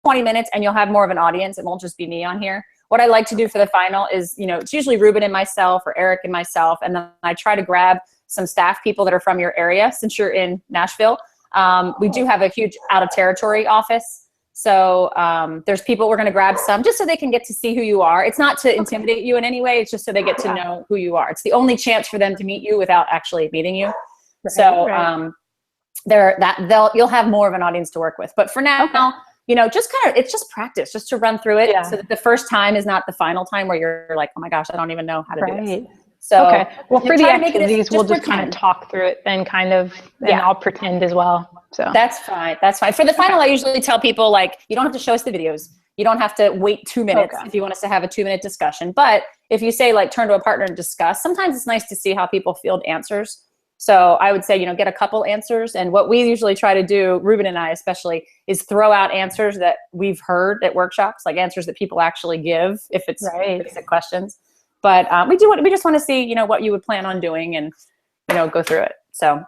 20 minutes and you'll have more of an audience. It won't just be me on here. What I like to do for the final is, it's usually Ruben and myself or Eric and myself. And then I try to grab some staff people that are from your area since you're in Nashville. We do have a huge out of territory office. So there's people, we're going to grab some just so they can get to see who you are. It's not to intimidate you in any way. It's just so they get to know who you are. It's the only chance for them to meet you without actually meeting you. So you'll have more of an audience to work with. But for now, just it's just practice, just to run through it so that the first time is not the final time where you're like, oh my gosh, I don't even know how to do this. So well, for the activities, we'll just kind of talk through it and and I'll pretend as well. So that's fine. That's fine. For the final, I usually tell people, like, you don't have to show us the videos. You don't have to wait 2 minutes if you want us to have a 2-minute discussion. But if you say, like, turn to a partner and discuss, sometimes it's nice to see how people field answers. So I would say, get a couple answers. And what we usually try to do, Ruben and I especially, is throw out answers that we've heard at workshops, like answers that people actually give if it's basic questions. But we just want to see, what you would plan on doing and, go through it. So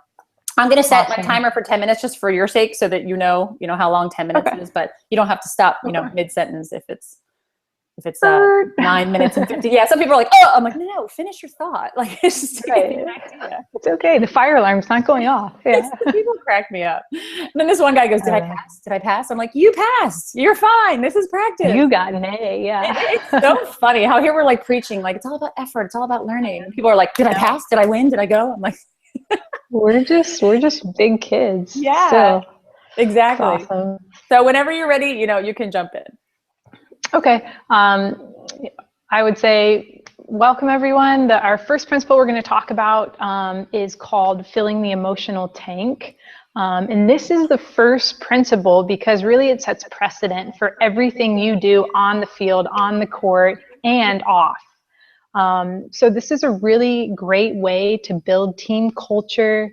I'm going to set my timer for 10 minutes just for your sake so that you know how long 10 minutes is, but you don't have to stop, mid-sentence if it's 9 minutes and 50. Yeah, some people are like, oh, I'm like, no, finish your thought. Like, it's just it's okay. The fire alarm's not going off. Yeah. People crack me up. And then this one guy goes, did I pass? Did I pass? I'm like, you passed. You're fine. This is practice. You got an A. Yeah. It's so funny how here we're like preaching, like, it's all about effort. It's all about learning. And people are like, did I pass? Did I win? Did I go? I'm like, we're just big kids. Yeah, still. Exactly. Awesome. So whenever you're ready, you can jump in. Okay. I would say, welcome everyone. Our first principle we're going to talk about is called filling the emotional tank. And this is the first principle because really it sets precedent for everything you do on the field, on the court, and off. So this is a really great way to build team culture,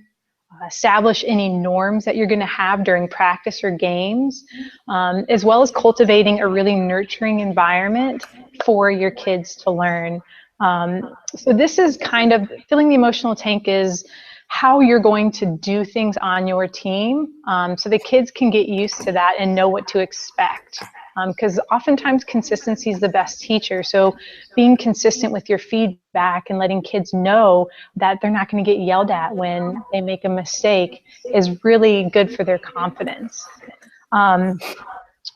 establish any norms that you're going to have during practice or games, as well as cultivating a really nurturing environment for your kids to learn. So this is kind of filling the emotional tank is how you're going to do things on your team so the kids can get used to that and know what to expect. Because oftentimes consistency is the best teacher. So being consistent with your feedback and letting kids know that they're not going to get yelled at when they make a mistake is really good for their confidence.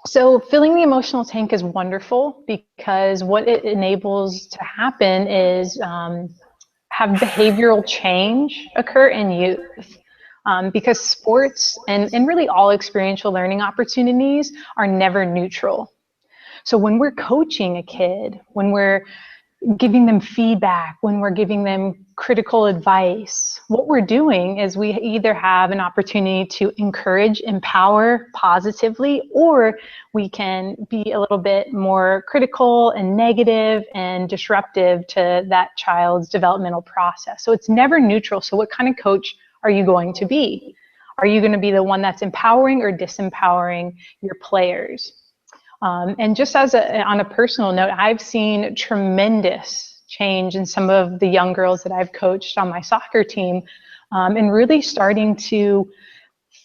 So filling the emotional tank is wonderful because what it enables to happen is have behavioral change occur in youth. Because sports and really all experiential learning opportunities are never neutral. So when we're coaching a kid, when we're giving them feedback, when we're giving them critical advice, what we're doing is we either have an opportunity to encourage, empower positively, or we can be a little bit more critical and negative and disruptive to that child's developmental process. So it's never neutral. So what kind of coach are you going to be? Are you going to be the one that's empowering or disempowering your players? And just on a personal note, I've seen tremendous change in some of the young girls that I've coached on my soccer team, and really starting to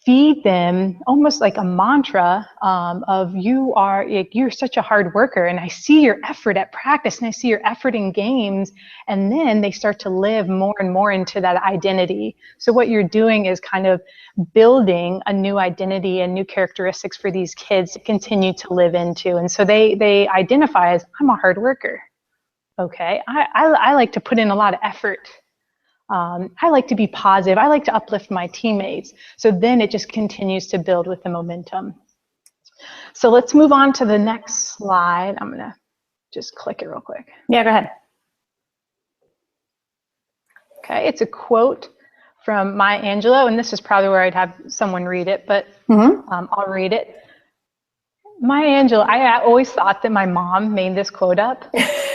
feed them almost like a mantra of you're such a hard worker, and I see your effort at practice and I see your effort in games, and then they start to live more and more into that identity. So what you're doing is kind of building a new identity and new characteristics for these kids to continue to live into. And so they identify as, I'm a hard worker. Okay, I like to put in a lot of effort. I like to be positive. I like to uplift my teammates. So then it just continues to build with the momentum. So let's move on to the next slide. I'm going to just click it real quick. Yeah, go ahead. Okay, it's a quote from Maya Angelou, and this is probably where I'd have someone read it, but I'll read it. Maya Angelou, I always thought that my mom made this quote up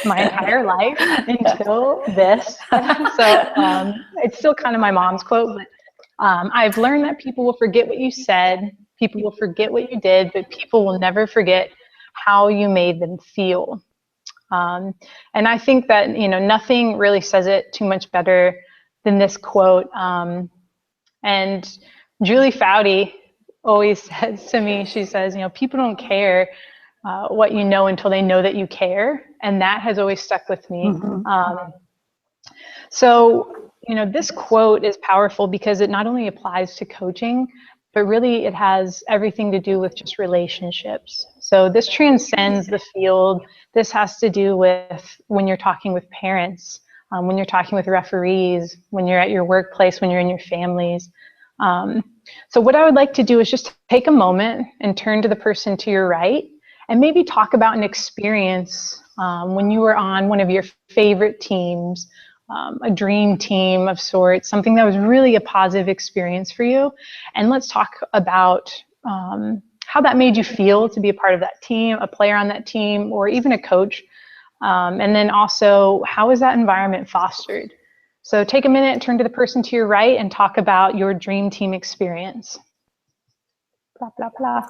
my entire life until this. So it's still kind of my mom's quote, but I've learned that people will forget what you said, people will forget what you did, but people will never forget how you made them feel. And I think that, nothing really says it too much better than this quote. And Julie Foudy always says to me, she says, people don't care what you know until they know that you care. And that has always stuck with me. So, this quote is powerful because it not only applies to coaching, but really it has everything to do with just relationships. So this transcends the field. This has to do with when you're talking with parents, when you're talking with referees, when you're at your workplace, when you're in your families. So what I would like to do is just take a moment and turn to the person to your right and maybe talk about an experience when you were on one of your favorite teams, a dream team of sorts, something that was really a positive experience for you. And let's talk about how that made you feel to be a part of that team, a player on that team, or even a coach. And then also, how is that environment fostered? So take a minute, turn to the person to your right, and talk about your dream team experience. Blah, blah, blah.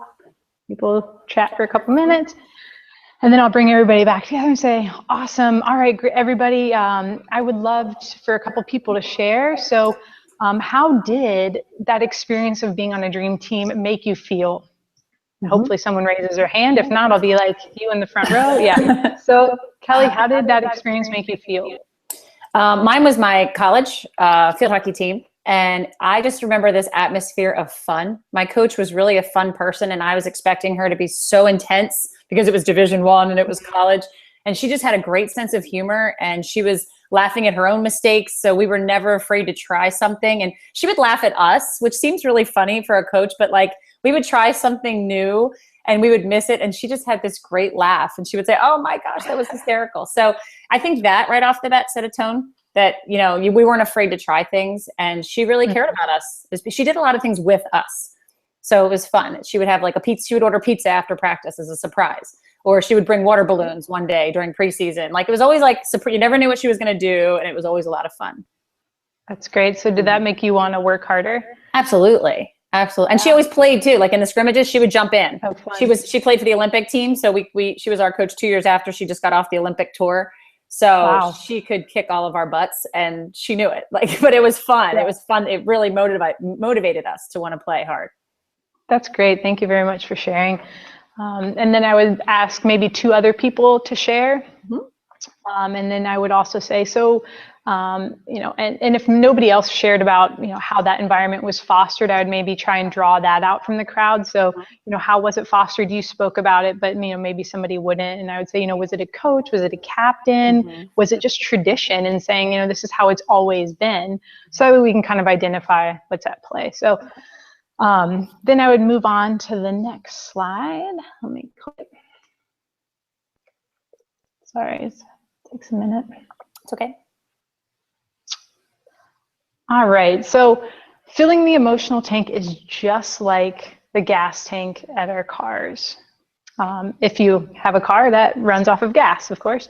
People chat for a couple minutes. And then I'll bring everybody back together and say, awesome. All right, everybody. I would love for a couple people to share. So how did that experience of being on a dream team make you feel? Hopefully someone raises their hand. If not, I'll be like, you in the front row. Yeah. So Kelly, how did that experience make you feel? Mine was my college field hockey team. And I just remember this atmosphere of fun. My coach was really a fun person, and I was expecting her to be so intense because it was Division I and it was college. And she just had a great sense of humor, and she was laughing at her own mistakes. So we were never afraid to try something. And she would laugh at us, which seems really funny for a coach, but like we would try something new and we would miss it. And she just had this great laugh. And she would say, oh my gosh, that was hysterical. So I think that right off the bat set a tone that, we weren't afraid to try things. And she really cared about us. She did a lot of things with us. So it was fun. She would have like she would order pizza after practice as a surprise. Or she would bring water balloons one day during preseason. Like it was always like, you never knew what she was going to do. And it was always a lot of fun. That's great. So did that make you want to work harder? Absolutely. Absolutely. And she always played too. Like in the scrimmages, she would jump in. Oh, she played for the Olympic team. So she was our coach 2 years after she just got off the Olympic tour. So she could kick all of our butts and she knew it. But it was fun. Yeah. It was fun. It really motivated us to want to play hard. That's great. Thank you very much for sharing. And then I would ask maybe 2 other people to share. And then I would also say, and if nobody else shared about, how that environment was fostered, I would maybe try and draw that out from the crowd. So, how was it fostered? You spoke about it, but, maybe somebody wouldn't. And I would say, was it a coach? Was it a captain? Was it just tradition and saying, this is how it's always been? So we can kind of identify what's at play. So then I would move on to the next slide. Let me click. Sorry, it takes a minute. It's okay. All right, so filling the emotional tank is just like the gas tank at our cars. If you have a car that runs off of gas, of course.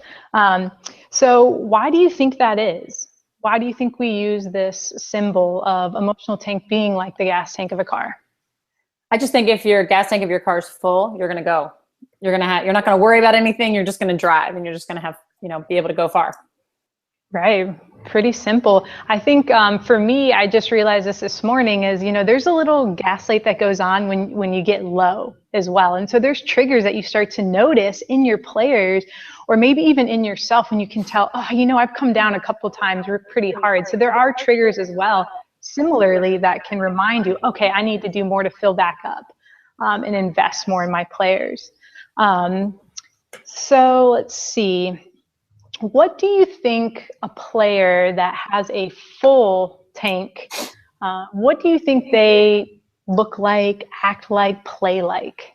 So why do you think that is? Why do you think we use this symbol of emotional tank being like the gas tank of a car? I just think if your gas tank of your car is full, you're going to go. You're not going to worry about anything. You're just going to drive, and you're just going to have, be able to go far. Right. Pretty simple. I think for me, I just realized this morning is, there's a little gaslight that goes on when you get low as well. And so there's triggers that you start to notice in your players, or maybe even in yourself, when you can tell, I've come down a couple times pretty hard. So there are triggers as well, similarly, that can remind you, okay, I need to do more to fill back up and invest more in my players. So let's see. What do you think a player that has a full tank, what do you think they look like, act like, play like?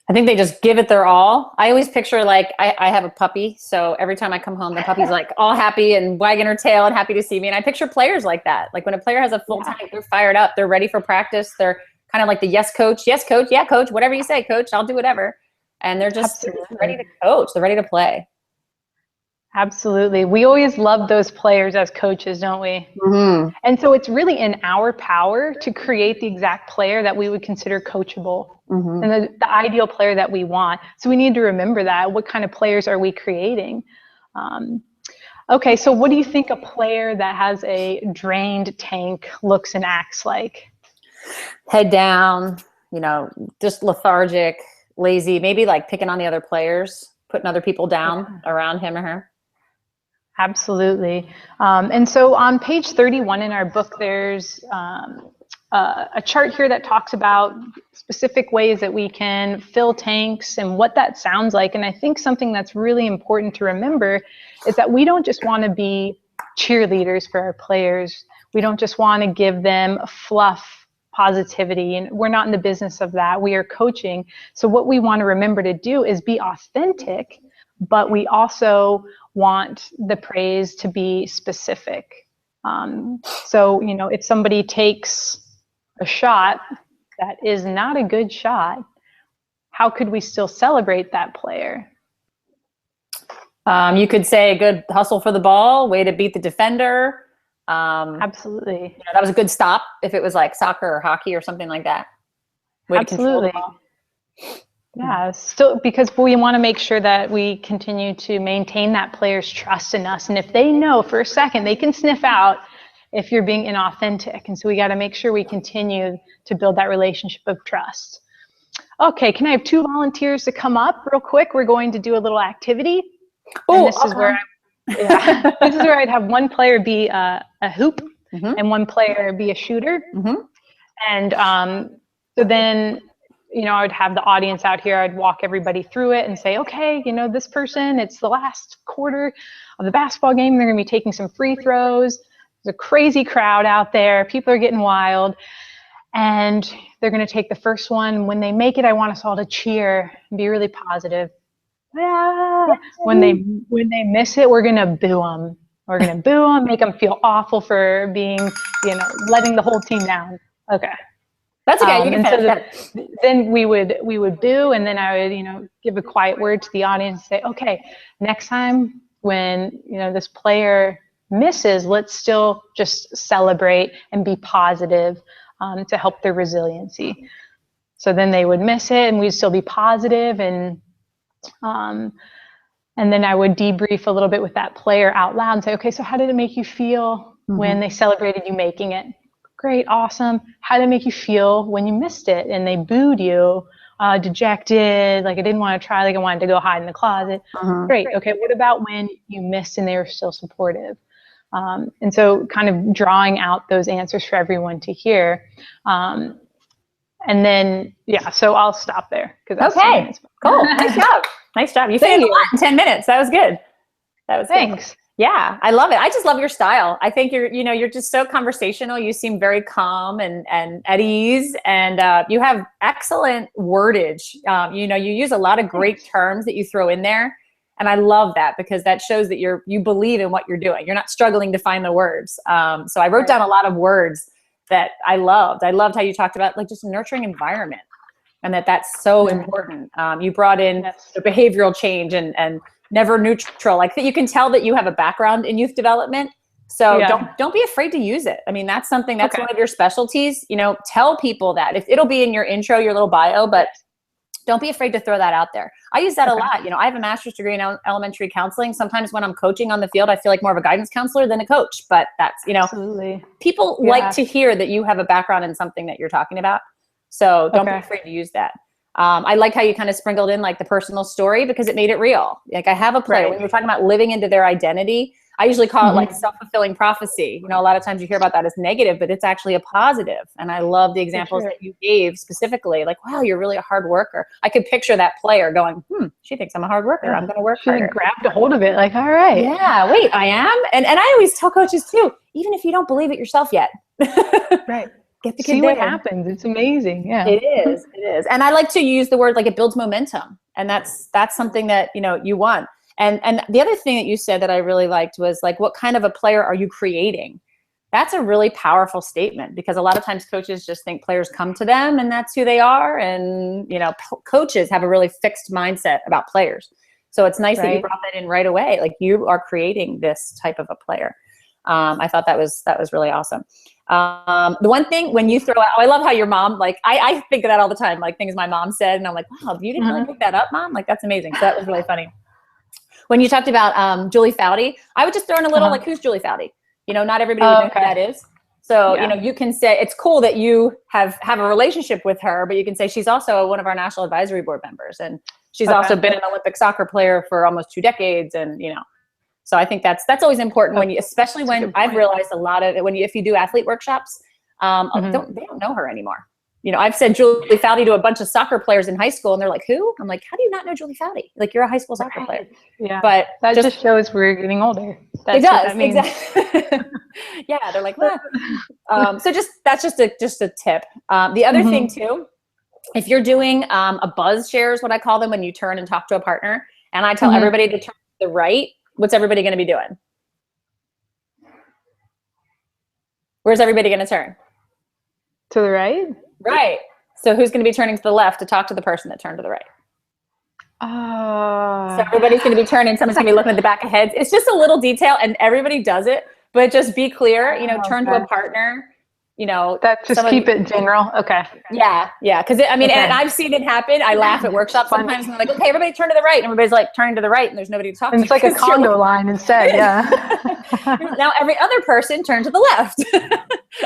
I think they just give it their all. I always picture like, I have a puppy. So every time I come home, the puppy's like all happy and wagging her tail and happy to see me. And I picture players like that. Like when a player has a full tank, they're fired up. They're ready for practice. They're kind of like the yes, coach, yeah, coach, whatever you say, coach, I'll do whatever. And they're just ready to coach. They're ready to play. Absolutely. We always love those players as coaches, don't we? And so it's really in our power to create the exact player that we would consider coachable and the ideal player that we want. So we need to remember that. What kind of players are we creating? Okay, so what do you think a player that has a drained tank looks and acts like? head down, just lethargic, lazy, maybe like picking on the other players, putting other people down around him or her. Absolutely. And so on page 31 in our book, there's a chart here that talks about specific ways that we can fill tanks and what that sounds like. And I think something that's really important to remember is that we don't just want to be cheerleaders for our players. We don't just want to give them fluff positivity, and we're not in the business of that. We are coaching. So what we want to remember to do is be authentic, but we also want the praise to be specific. So, if somebody takes a shot that is not a good shot, how could we still celebrate that player? You could say a good hustle for the ball, way to beat the defender. Absolutely. That was a good stop if it was like soccer or hockey or something like that. Way Absolutely. Yeah, still, because we want to make sure that we continue to maintain that player's trust in us. And if they know for a second, they can sniff out if you're being inauthentic. And so we got to make sure we continue to build that relationship of trust. Okay, can I have 2 volunteers to come up real quick? We're going to do a little activity. Oh, this is where this is where I'd have one player be a hoop and one player be a shooter. And so then, I would have the audience out here. I'd walk everybody through it and say, okay, this person, it's the last quarter of the basketball game. They're going to be taking some free throws. There's a crazy crowd out there. People are getting wild. And they're going to take the first one. When they make it, I want us all to cheer and be really positive. Yeah. When they miss it, we're going to boo them. We're going to boo them, make them feel awful for being, letting the whole team down. Okay. That's okay. You can finish. So then we would boo, and then I would, give a quiet word to the audience and say, okay, next time when, this player misses, let's still just celebrate and be positive to help their resiliency. So then they would miss it, and we'd still be positive, and then I would debrief a little bit with that player out loud and say, okay, so how did it make you feel when they celebrated you making it? Great, awesome. How did it make you feel when you missed it and they booed you, dejected, like I didn't want to try, like I wanted to go hide in the closet? Great. Okay, what about when you missed and they were still supportive? And so kind of drawing out those answers for everyone to hear. And then, so I'll stop there. Okay, cool. Nice job. Nice job. You finished a lot in 10 minutes. That was good. Thanks. Good. Yeah, I love it. I just love your style. I think you're just so conversational. You seem very calm and at ease, and you have excellent wordage. You use a lot of great terms that you throw in there. And I love that because that shows that you believe in what you're doing. You're not struggling to find the words. So I wrote down a lot of words that I loved. I loved how you talked about like just a nurturing environment, and that's so important. You brought in the behavioral change and never neutral. Like that, you can tell that you have a background in youth development. So don't be afraid to use it. I mean, that's something that's one of your specialties. Tell people that. If it'll be in your intro, your little bio, but don't be afraid to throw that out there. I use that a lot. I have a master's degree in elementary counseling. Sometimes when I'm coaching on the field, I feel like more of a guidance counselor than a coach. But that's, Absolutely. People like to hear that you have a background in something that you're talking about. So don't be afraid to use that. I like how you kind of sprinkled in like the personal story because it made it real. Like I have a player, when you're talking about living into their identity, I usually call it like self-fulfilling prophecy. A lot of times you hear about that as negative, but it's actually a positive. And I love the examples that you gave specifically, like, wow, you're really a hard worker. I could picture that player going, she thinks I'm a hard worker. I'm going to work harder. She grabbed a hold of it like, all right. Yeah, wait, I am. And I always tell coaches too, even if you don't believe it yourself yet. Right. Get the kid See there. what happens. It's amazing. Yeah. It is. And I like to use the word like it builds momentum. And that's something that, you want. And the other thing that you said that I really liked was like, what kind of a player are you creating? That's a really powerful statement because a lot of times coaches just think players come to them and that's who they are. And, coaches have a really fixed mindset about players. So it's nice that you brought that in right away. Like you are creating this type of a player. I thought that was really awesome. The one thing when you throw out, I love how your mom, like, I think of that all the time, like things my mom said. And I'm like, wow, you didn't really pick that up, Mom? Like, that's amazing. So that was really funny. When you talked about Julie Foudy, I would just throw in a little, like, who's Julie Foudy? Not everybody would know who that is. So, Yeah. you can say it's cool that you have a relationship with her, but you can say she's also one of our national advisory board members. And she's also been an Olympic soccer player for almost 2 decades. And, so I think that's always important when you, especially when I've realized a lot of it, if you do athlete workshops, they don't know her anymore. I've said Julie Foudy to a bunch of soccer players in high school, and they're like, "Who?" I'm like, "How do you not know Julie Foudy? Like, you're a high school soccer player." Yeah, but that just shows we're getting older. That's it does. That means. Exactly. Yeah, they're like, "What?" So that's just a tip. The other thing too, if you're doing a buzz share is what I call them, when you turn and talk to a partner, and I tell everybody to turn to the right. What's everybody going to be doing? Where's everybody going to turn? To the right? Right. So who's going to be turning to the left to talk to the person that turned to the right? So everybody's going to be turning. Someone's going to be looking at the back of heads. It's just a little detail, and everybody does it. But just be clear. Turn to a partner. That just keep it general. Okay. Yeah. Because and I've seen it happen. I laugh at workshops sometimes, and they're like, "Okay, everybody turn to the right," and everybody's like turning to the right, and there's nobody to talk to. It's like a Congo line instead. Yeah. Now every other person turn to the left.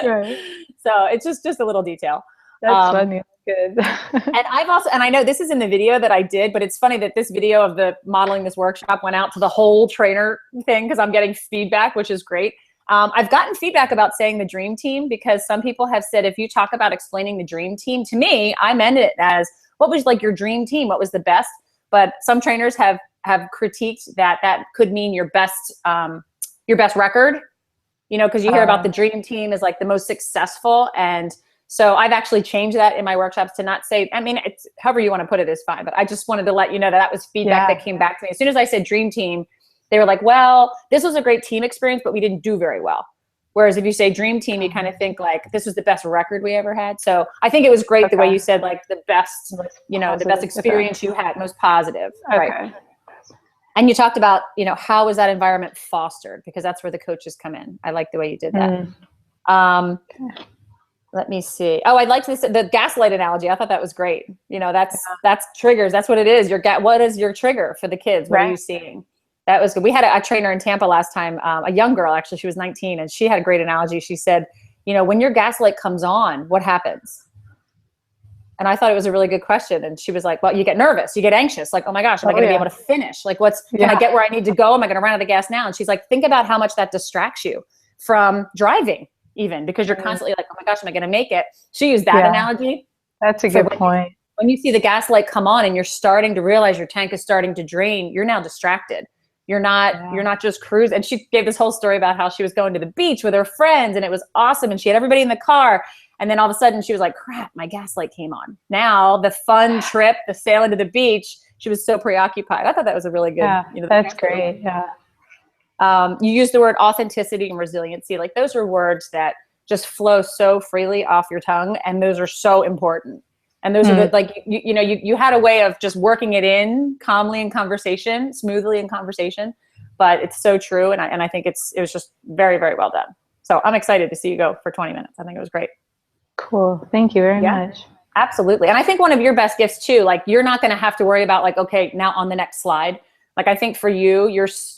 Right. So it's just a little detail. That's funny. Good. And I know this is in the video that I did, but it's funny that this video of the modeling this workshop went out to the whole trainer thing, because I'm getting feedback, which is great. I've gotten feedback about saying the dream team, because some people have said, if you talk about explaining the dream team to me, I meant it as, what was like your dream team? What was the best? But some trainers have critiqued that could mean your best record, because you hear about the dream team is like the most successful. And so I've actually changed that in my workshops to not say, it's however you want to put it is fine. But I just wanted to let you know that was feedback that came back to me. As soon as I said dream team, they were like, well, this was a great team experience, but we didn't do very well. Whereas if you say dream team, you kind of think like, this was the best record we ever had. So I think it was great the way you said, like the best, the best experience you had, most positive. Right. And you talked about, how was that environment fostered? Because that's where the coaches come in. I like the way you did that. Let me see. Oh, I liked the gaslight analogy. I thought that was great. That's triggers. That's what it is. What is your trigger for the kids? What are you seeing? That was good. We had a trainer in Tampa last time, a young girl, actually, she was 19, and she had a great analogy. She said, when your gaslight comes on, what happens? And I thought it was a really good question. And she was like, well, you get nervous, you get anxious. Like, oh my gosh, am I going to be able to finish? Like, can I get where I need to go? Am I going to run out of gas now? And she's like, think about how much that distracts you from driving, even, because you're constantly like, oh my gosh, am I going to make it? She used that analogy. That's a good point. When you see the gaslight come on and you're starting to realize your tank is starting to drain, you're now distracted. You're not just cruising. And she gave this whole story about how she was going to the beach with her friends, and it was awesome, and she had everybody in the car. And then all of a sudden she was like, crap, my gaslight came on. Now the fun trip, the sailing to the beach, she was so preoccupied. I thought that was a really good, that's great. Yeah. You used the word authenticity and resiliency. Like, those are words that just flow so freely off your tongue, and those are so important. And those are the, like, you had a way of just working it in calmly in conversation, smoothly in conversation, but it's so true. And I think it was just very, very well done. So I'm excited to see you go for 20 minutes. I think it was great. Cool. Thank you very much. Absolutely. And I think one of your best gifts too, like, you're not going to have to worry about like, okay, now on the next slide. Like, I think for you,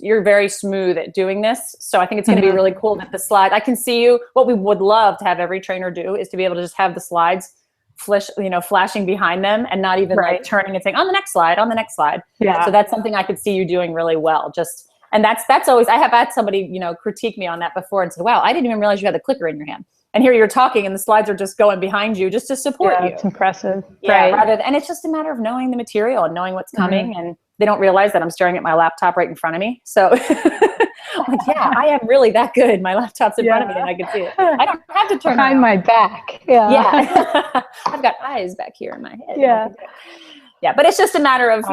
you're very smooth at doing this. So I think it's going to be really cool that the slide, I can see you, what we would love to have every trainer do is to be able to just have the slides flashing behind them, and not even like turning and saying on the next slide, on the next slide. Yeah. So that's something I could see you doing really well. And that's always, I have had somebody, critique me on that before and said, wow, I didn't even realize you had the clicker in your hand. And here you're talking and the slides are just going behind you just to support you. It's impressive. Yeah. And it's just a matter of knowing the material and knowing what's coming. And they don't realize that I'm staring at my laptop right in front of me. So I'm like, yeah, I am really that good. My laptop's in front of me and I can see it. I don't have to turn behind my back. Yeah. I've got eyes back here in my head. Yeah. Yeah. But it's just a matter of,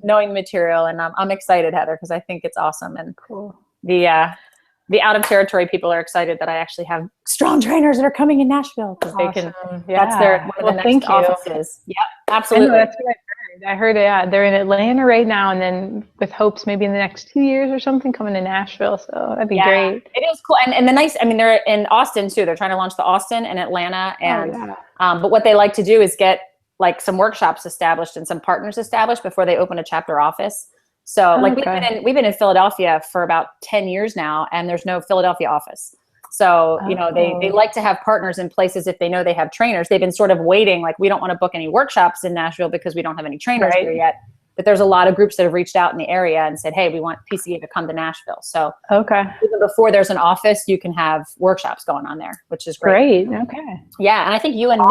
knowing the material. And I'm excited, Heather, because I think it's awesome. And cool. The out of territory people are excited that I actually have strong trainers that are coming in Nashville, because they can, that's one of the next offices. Yep, absolutely. That's what I heard. They're in Atlanta right now, and then with hopes maybe in the next 2 years or something coming to Nashville. So that'd be great. It is cool. And the nice, they're in Austin too. They're trying to launch the Austin and Atlanta. And, but what they like to do is get like some workshops established and some partners established before they open a chapter office. So we've been in Philadelphia for about 10 years now, and there's no Philadelphia office. So, you know, they like to have partners in places if they know they have trainers. They've been sort of waiting, like, we don't want to book any workshops in Nashville because we don't have any trainers here yet. But there's a lot of groups that have reached out in the area and said, hey, we want PCA to come to Nashville. So even before there's an office, you can have workshops going on there, which is great. Okay. Yeah. And I think you and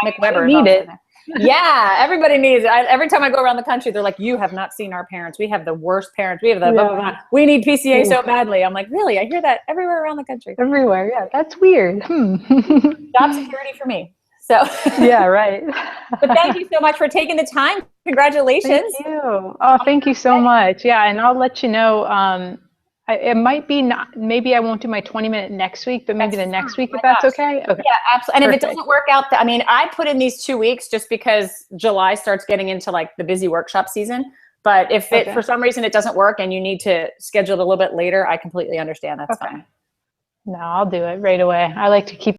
Nick Weber need it. Yeah, everybody needs it. Every time I go around the country, they're like, you have not seen our parents. We have the worst parents. We have the blah, blah, blah. We need PCA so badly. I'm like, really? I hear that everywhere around the country. Everywhere. Yeah, that's weird. Job security for me. So yeah, right. But thank you so much for taking the time. Congratulations. Thank you. Oh, thank you so much. Yeah, and I'll let you know. It might be not. Maybe I won't do my 20-minute next week, but maybe the next week, if that's okay. Okay. Yeah, absolutely. And if it doesn't work out, I mean, I put in these 2 weeks just because July starts getting into like the busy workshop season. But if it for some reason it doesn't work and you need to schedule it a little bit later, I completely understand. That's fine. No, I'll do it right away. I like to keep